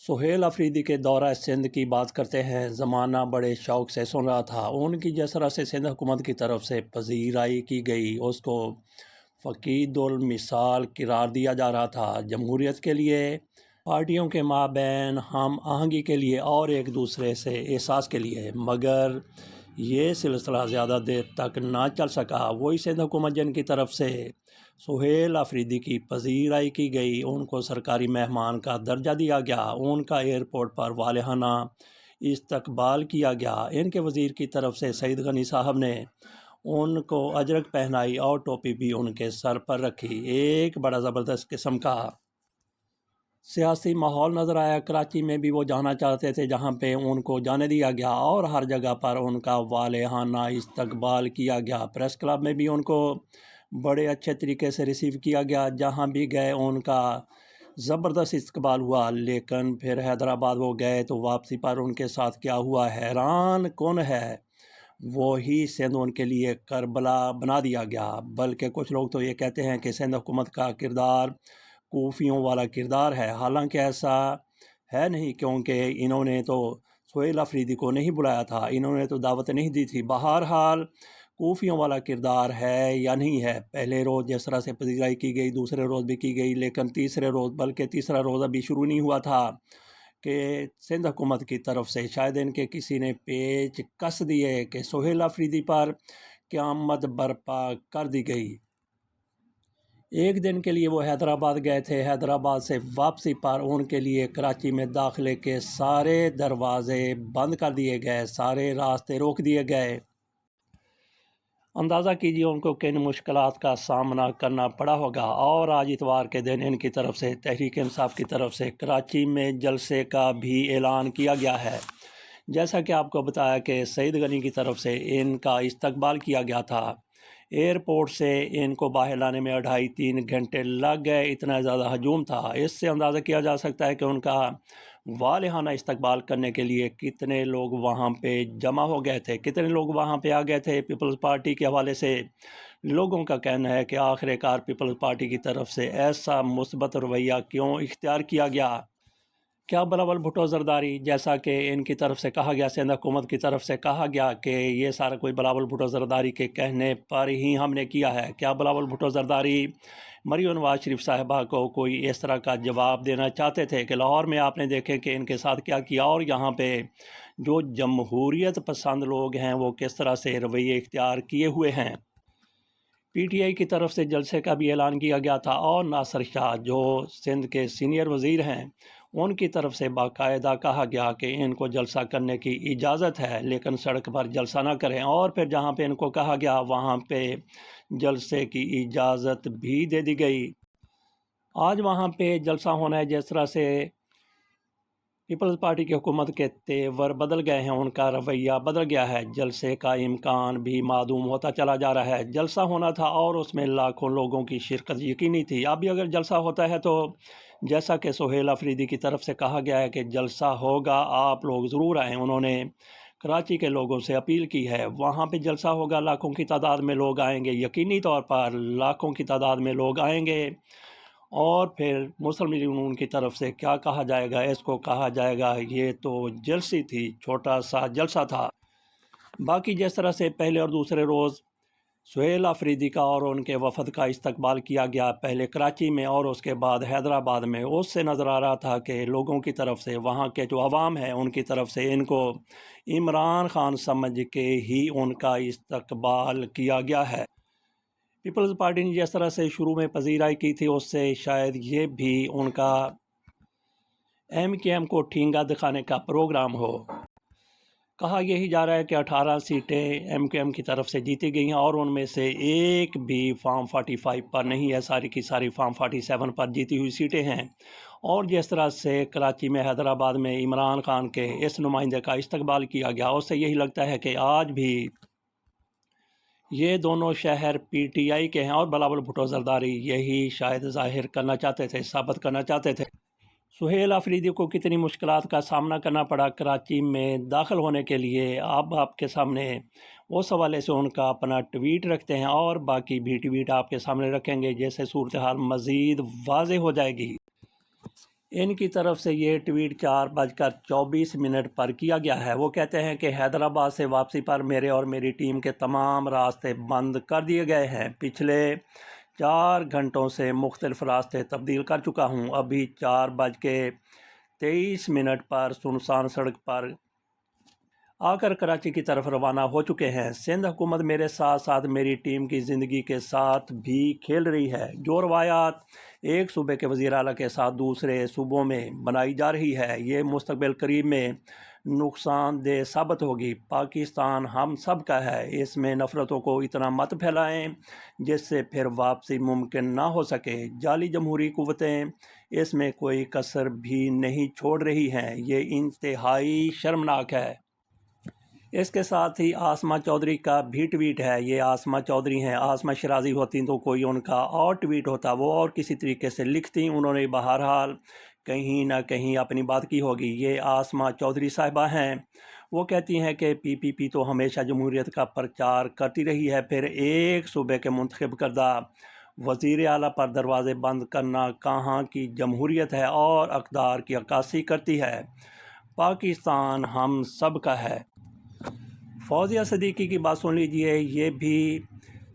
سہیل افریدی کے دورہ سندھ کی بات کرتے ہیں۔ زمانہ بڑے شوق سے سن رہا تھا۔ ان کی جس طرح سے سندھ حکومت کی طرف سے پذیرائی کی گئی، اس کو فقید المثال قرار دیا جا رہا تھا۔ جمہوریت کے لیے، پارٹیوں کے مابین ہم آہنگی کے لیے اور ایک دوسرے سے احساس کے لیے، مگر یہ سلسلہ زیادہ دیر تک نہ چل سکا۔ وہی سندھ حکومت جن کی طرف سے سہیل افریدی کی پذیرائی کی گئی، ان کو سرکاری مہمان کا درجہ دیا گیا، ان کا ایئرپورٹ پر والہانہ استقبال کیا گیا۔ ان کے وزیر کی طرف سے سعید غنی صاحب نے ان کو اجرک پہنائی اور ٹوپی بھی ان کے سر پر رکھی۔ ایک بڑا زبردست قسم کا سیاسی ماحول نظر آیا۔ کراچی میں بھی وہ جانا چاہتے تھے، جہاں پہ ان کو جانے دیا گیا اور ہر جگہ پر ان کا والہانہ استقبال کیا گیا۔ پریس کلب میں بھی ان کو بڑے اچھے طریقے سے ریسیو کیا گیا۔ جہاں بھی گئے ان کا زبردست استقبال ہوا، لیکن پھر حیدرآباد وہ گئے تو واپسی پر ان کے ساتھ کیا ہوا حیران کن ہے۔ وہی سندھ ان کے لیے کربلا بنا دیا گیا۔ بلکہ کچھ لوگ تو یہ کہتے ہیں کہ سندھ حکومت کا کردار کوفیوں والا کردار ہے، حالانکہ ایسا ہے نہیں، کیونکہ انہوں نے تو سہیل افریدی کو نہیں بلایا تھا، انہوں نے تو دعوت نہیں دی تھی۔ بہرحال کوفیوں والا کردار ہے یا نہیں ہے، پہلے روز جس طرح سے پذیرائی کی گئی، دوسرے روز بھی کی گئی، لیکن تیسرے روز، بلکہ تیسرا روز ابھی شروع نہیں ہوا تھا کہ سندھ حکومت کی طرف سے شاید ان کے کسی نے پیچ کس دیے کہ سہیل افریدی پر قیامت برپا کر دی گئی۔ ایک دن کے لیے وہ حیدرآباد گئے تھے۔ حیدرآباد سے واپسی پر ان کے لیے کراچی میں داخلے کے سارے دروازے بند کر دیے گئے، سارے راستے روک دیے گئے۔ اندازہ کیجیے ان کو کن مشکلات کا سامنا کرنا پڑا ہوگا۔ اور آج اتوار کے دن ان کی طرف سے تحریک انصاف کی طرف سے کراچی میں جلسے کا بھی اعلان کیا گیا ہے۔ جیسا کہ آپ کو بتایا کہ سعید غنی کی طرف سے ان کا استقبال کیا گیا تھا۔ ایئرپورٹ سے ان کو باہر لانے میں 2.5-3 گھنٹے لگ گئے، اتنا زیادہ ہجوم تھا۔ اس سے اندازہ کیا جا سکتا ہے کہ ان کا والہانہ استقبال کرنے کے لیے کتنے لوگ وہاں پہ جمع ہو گئے تھے، کتنے لوگ وہاں پہ آ گئے تھے۔ پیپلز پارٹی کے حوالے سے لوگوں کا کہنا ہے کہ آخر کار پیپلز پارٹی کی طرف سے ایسا مثبت رویہ کیوں اختیار کیا گیا؟ کیا بلاول بھٹو زرداری، جیسا کہ ان کی طرف سے کہا گیا، سندھ حکومت کی طرف سے کہا گیا کہ یہ سارا کوئی بلاول بھٹو زرداری کے کہنے پر ہی ہم نے کیا ہے، کیا بلاول بھٹو زرداری مریم نواز شریف صاحبہ کو کوئی اس طرح کا جواب دینا چاہتے تھے کہ لاہور میں آپ نے دیکھے کہ ان کے ساتھ کیا کیا، اور یہاں پہ جو جمہوریت پسند لوگ ہیں وہ کس طرح سے رویے اختیار کیے ہوئے ہیں۔ پی ٹی آئی کی طرف سے جلسے کا بھی اعلان کیا گیا تھا، اور ناصر شاہ جو سندھ کے سینئر وزیر ہیں، ان کی طرف سے باقاعدہ کہا گیا کہ ان کو جلسہ کرنے کی اجازت ہے، لیکن سڑک پر جلسہ نہ کریں۔ اور پھر جہاں پہ ان کو کہا گیا وہاں پہ جلسے کی اجازت بھی دے دی گئی۔ آج وہاں پہ جلسہ ہونا ہے، جس طرح سے پیپلز پارٹی کی حکومت کے تیور بدل گئے ہیں، ان کا رویہ بدل گیا ہے، جلسے کا امکان بھی معدوم ہوتا چلا جا رہا ہے۔ جلسہ ہونا تھا اور اس میں لاکھوں لوگوں کی شرکت یقینی تھی۔ اب بھی اگر جلسہ ہوتا ہے تو جیسا کہ سہیل افریدی کی طرف سے کہا گیا ہے کہ جلسہ ہوگا، آپ لوگ ضرور آئیں۔ انہوں نے کراچی کے لوگوں سے اپیل کی ہے، وہاں پہ جلسہ ہوگا، لاکھوں کی تعداد میں لوگ آئیں گے، یقینی طور پر لاکھوں کی تعداد میں لوگ آئیں گے۔ اور پھر مسلم لیگ نون کی طرف سے کیا کہا جائے گا؟ اس کو کہا جائے گا یہ تو جلسی تھی، چھوٹا سا جلسہ تھا۔ باقی جس طرح سے پہلے اور دوسرے روز سہیل افریدی کا اور ان کے وفد کا استقبال کیا گیا، پہلے کراچی میں اور اس کے بعد حیدرآباد میں، اس سے نظر آ رہا تھا کہ لوگوں کی طرف سے، وہاں کے جو عوام ہے ان کی طرف سے ان کو عمران خان سمجھ کے ہی ان کا استقبال کیا گیا ہے۔ پیپلز پارٹی نے جس طرح سے شروع میں پذیرائی کی تھی، اس سے شاید یہ بھی ان کا MKM کو ٹھینگا دکھانے کا پروگرام ہو۔ کہا یہی جا رہا ہے کہ 18 سیٹیں MKM کی طرف سے جیتی گئی ہیں، اور ان میں سے ایک بھی فارم 45 پر نہیں ہے، ساری کی ساری فارم 47 پر جیتی ہوئی سیٹیں ہیں۔ اور جس طرح سے کراچی میں، حیدرآباد میں عمران خان کے اس نمائندے کا استقبال کیا گیا، اس سے یہی لگتا ہے کہ آج بھی یہ دونوں شہر پی ٹی آئی کے ہیں، اور بلاول بھٹو زرداری یہی شاید ظاہر کرنا چاہتے تھے، ثابت کرنا چاہتے تھے۔ سہیل افریدی کو کتنی مشکلات کا سامنا کرنا پڑا کراچی میں داخل ہونے کے لیے، اب آپ کے سامنے اس حوالے سے ان کا اپنا ٹویٹ رکھتے ہیں، اور باقی بھی ٹویٹ آپ کے سامنے رکھیں گے، جیسے صورتحال مزید واضح ہو جائے گی۔ ان کی طرف سے یہ ٹویٹ 4:24 پر کیا گیا ہے۔ وہ کہتے ہیں کہ حیدرآباد سے واپسی پر میرے اور میری ٹیم کے تمام راستے بند کر دیے گئے ہیں۔ پچھلے 4 گھنٹوں سے مختلف راستے تبدیل کر چکا ہوں۔ ابھی 4:23 پر سنسان سڑک پر آ کر کراچی کی طرف روانہ ہو چکے ہیں۔ سندھ حکومت میرے ساتھ ساتھ میری ٹیم کی زندگی کے ساتھ بھی کھیل رہی ہے۔ جو روایات ایک صوبے کے وزیر اعلیٰ کے ساتھ دوسرے صوبوں میں بنائی جا رہی ہے، یہ مستقبل قریب میں نقصان دہ ثابت ہوگی۔ پاکستان ہم سب کا ہے، اس میں نفرتوں کو اتنا مت پھیلائیں جس سے پھر واپسی ممکن نہ ہو سکے۔ جعلی جمہوری قوتیں اس میں کوئی کسر بھی نہیں چھوڑ رہی ہیں، یہ انتہائی شرمناک ہے۔ اس کے ساتھ ہی آسما چودھری کا بھی ٹویٹ ہے۔ یہ آسما چودھری ہیں، آسما شرازی ہوتی تو کوئی ان کا اور ٹویٹ ہوتا، وہ اور کسی طریقے سے لکھتی، انہوں نے بہرحال کہیں نہ کہیں اپنی بات کی ہوگی۔ یہ آسما چودھری صاحبہ ہیں، وہ کہتی ہیں کہ پی پی پی تو ہمیشہ جمہوریت کا پرچار کرتی رہی ہے، پھر ایک صوبے کے منتخب کردہ وزیر اعلیٰ پر دروازے بند کرنا کہاں کی جمہوریت ہے اور اقدار کی عکاسی کرتی ہے۔ پاکستان ہم سب کا ہے۔ فوزیہ صدیقی کی بات سن لیجئے، یہ بھی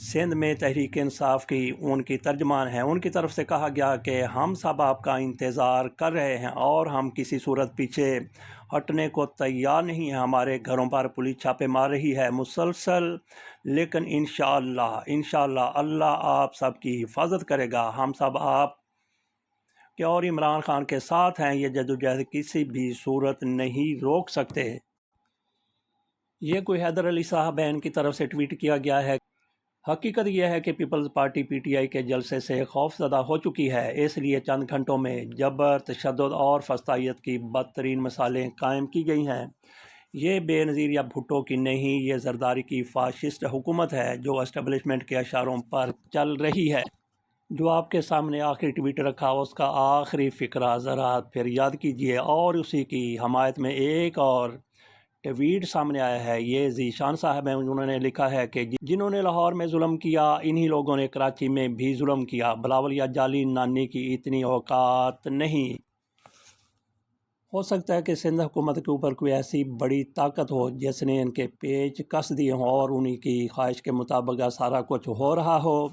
سندھ میں تحریک انصاف کی ان کی ترجمان ہیں۔ ان کی طرف سے کہا گیا کہ ہم سب آپ کا انتظار کر رہے ہیں اور ہم کسی صورت پیچھے ہٹنے کو تیار نہیں ہیں۔ ہمارے گھروں پر پولیس چھاپے مار رہی ہے مسلسل، لیکن انشاءاللہ اللہ آپ سب کی حفاظت کرے گا۔ ہم سب آپ کے اور عمران خان کے ساتھ ہیں، یہ جدوجہد کسی بھی صورت نہیں روک سکتے۔ یہ کوئی حیدر علی صاحب ہیں، ان کی طرف سے ٹویٹ کیا گیا ہے۔ حقیقت یہ ہے کہ Peoples Party P T I کے جلسے سے خوف زدہ ہو چکی ہے، اس لیے چند گھنٹوں میں جبر، تشدد اور فسطائیت کی بدترین مثالیں قائم کی گئی ہیں۔ یہ بے نظیر یا بھٹو کی نہیں، یہ زرداری کی فاشسٹ حکومت ہے جو اسٹیبلشمنٹ کے اشاروں پر چل رہی ہے۔ جو آپ کے سامنے آخری ٹویٹ رکھا، اس کا آخری فقرہ ذرا پھر یاد کیجئے، اور اسی کی حمایت میں ایک اور ٹویٹ سامنے آیا ہے۔ یہ ذیشان صاحب ہیں، انہوں نے لکھا ہے کہ جنہوں نے لاہور میں ظلم کیا، انہی لوگوں نے کراچی میں بھی ظلم کیا۔ بلاول یا جعلی نانی کی اتنی اوقات نہیں۔ ہو سکتا ہے کہ سندھ حکومت کے اوپر کوئی ایسی بڑی طاقت ہو جس نے ان کے پیچ کس دیے ہوں اور انہی کی خواہش کے مطابق سارا کچھ ہو رہا ہو۔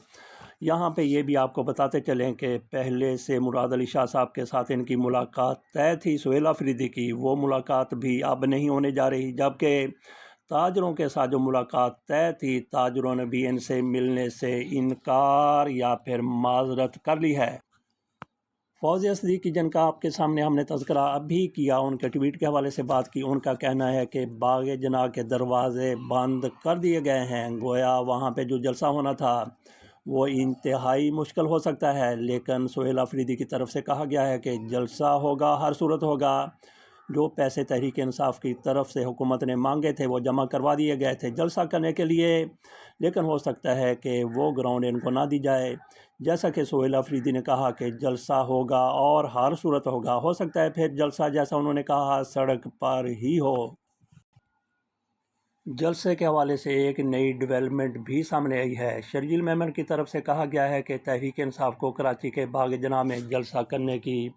یہاں پہ یہ بھی آپ کو بتاتے چلیں کہ پہلے سے مراد علی شاہ صاحب کے ساتھ ان کی ملاقات طے تھی، سہیل آفریدی کی، وہ ملاقات بھی اب نہیں ہونے جا رہی، جبکہ تاجروں کے ساتھ جو ملاقات طے تھی، تاجروں نے بھی ان سے ملنے سے انکار یا پھر معذرت کر لی ہے۔ فوزیہ صدیقی جن کا آپ کے سامنے ہم نے تذکرہ ابھی کیا، ان کے ٹویٹ کے حوالے سے بات کی، ان کا کہنا ہے کہ باغ جناح کے دروازے بند کر دیے گئے ہیں، گویا وہاں پہ جو جلسہ ہونا تھا وہ انتہائی مشکل ہو سکتا ہے، لیکن سہیل آفریدی کی طرف سے کہا گیا ہے کہ جلسہ ہوگا، ہر صورت ہوگا۔ جو پیسے تحریک انصاف کی طرف سے حکومت نے مانگے تھے وہ جمع کروا دیے گئے تھے جلسہ کرنے کے لیے، لیکن ہو سکتا ہے کہ وہ گراؤنڈ ان کو نہ دی جائے۔ جیسا کہ سہیل آفریدی نے کہا کہ جلسہ ہوگا اور ہر صورت ہوگا، ہو سکتا ہے پھر جلسہ جیسا انہوں نے کہا سڑک پر ہی ہو۔ جلسے کے حوالے سے ایک نئی ڈیولپمنٹ بھی سامنے آئی ہے۔ شرجیل میمن کی طرف سے کہا گیا ہے کہ تحریک انصاف کو کراچی کے باغ جناح میں جلسہ کرنے کی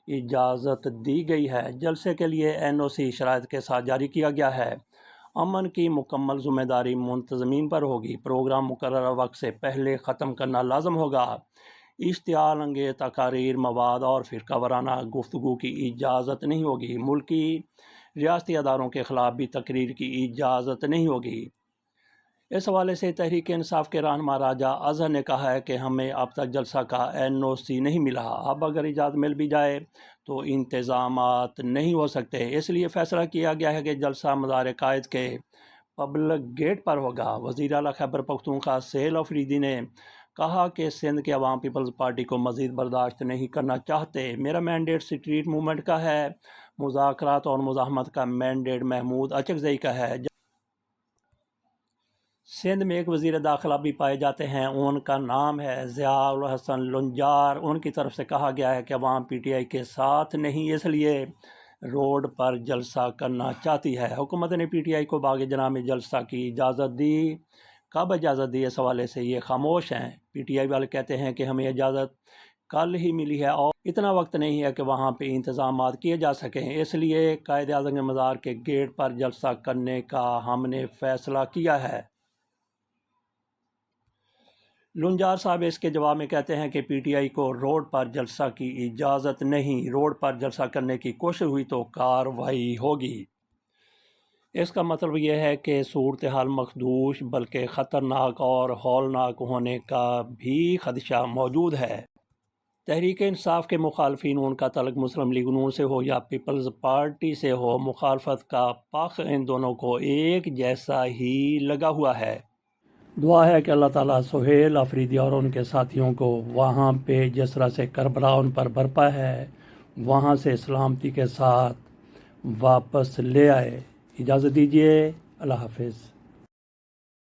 اجازت دی گئی ہے۔ جلسے کے لیے این او سی شرائط کے ساتھ جاری کیا گیا ہے۔ امن کی مکمل ذمہ داری منتظمین پر ہوگی۔ پروگرام مقررہ وقت سے پہلے ختم کرنا لازم ہوگا۔ اشتعال انگیز تقاریر، مواد اور فرقہ وارانہ گفتگو کی اجازت نہیں ہوگی۔ ملکی ریاستی اداروں کے خلاف بھی تقریر کی اجازت نہیں ہوگی۔ اس حوالے سے تحریک انصاف کے رہنما راجہ اظہر نے کہا ہے کہ ہمیں اب تک جلسہ کا این او سی نہیں ملا، اب اگر اجازت مل بھی جائے تو انتظامات نہیں ہو سکتے، اس لیے فیصلہ کیا گیا ہے کہ جلسہ مزار قائد کے پبلک گیٹ پر ہوگا۔ وزیر اعلیٰ خیبر پختونخوا سہیل آفریدی نے کہا کہ سندھ کے عوام پیپلز پارٹی کو مزید برداشت نہیں کرنا چاہتے۔ میرا مینڈیٹ اسٹریٹ موومنٹ کا ہے، مذاکرات اور مزاحمت کا مینڈیٹ محمود اچکزئی کا ہے۔ سندھ میں ایک وزیر داخلہ بھی پائے جاتے ہیں، ان کا نام ہے ضیاء الحسن لنجار۔ ان کی طرف سے کہا گیا ہے کہ عوام پی ٹی آئی کے ساتھ نہیں، اس لیے روڈ پر جلسہ کرنا چاہتی ہے۔ حکومت نے پی ٹی آئی کو باغ جناح میں جلسہ کی اجازت دی، کب اجازت دی، اس حوالے سے یہ خاموش ہیں۔ پی ٹی آئی والے کہتے ہیں کہ ہمیں اجازت کل ہی ملی ہے اور اتنا وقت نہیں ہے کہ وہاں پہ انتظامات کیے جا سکیں، اس لیے قائد اعظم کے مزار کے گیٹ پر جلسہ کرنے کا ہم نے فیصلہ کیا ہے۔ لنجار صاحب اس کے جواب میں کہتے ہیں کہ پی ٹی آئی کو روڈ پر جلسہ کی اجازت نہیں، روڈ پر جلسہ کرنے کی کوشش ہوئی تو کارروائی ہوگی۔ اس کا مطلب یہ ہے کہ صورتحال مخدوش بلکہ خطرناک اور ہولناک ہونے کا بھی خدشہ موجود ہے۔ تحریک انصاف کے مخالفین، ان کا تعلق مسلم لیگ نون سے ہو یا پیپلز پارٹی سے ہو، مخالفت کا پخ ان دونوں کو ایک جیسا ہی لگا ہوا ہے۔ دعا ہے کہ اللہ تعالیٰ سہیل آفریدی اور ان کے ساتھیوں کو وہاں پہ جس طرح سے کربلا ان پر برپا ہے وہاں سے سلامتی کے ساتھ واپس لے آئے۔ اجازت دیجیے، اللہ حافظ۔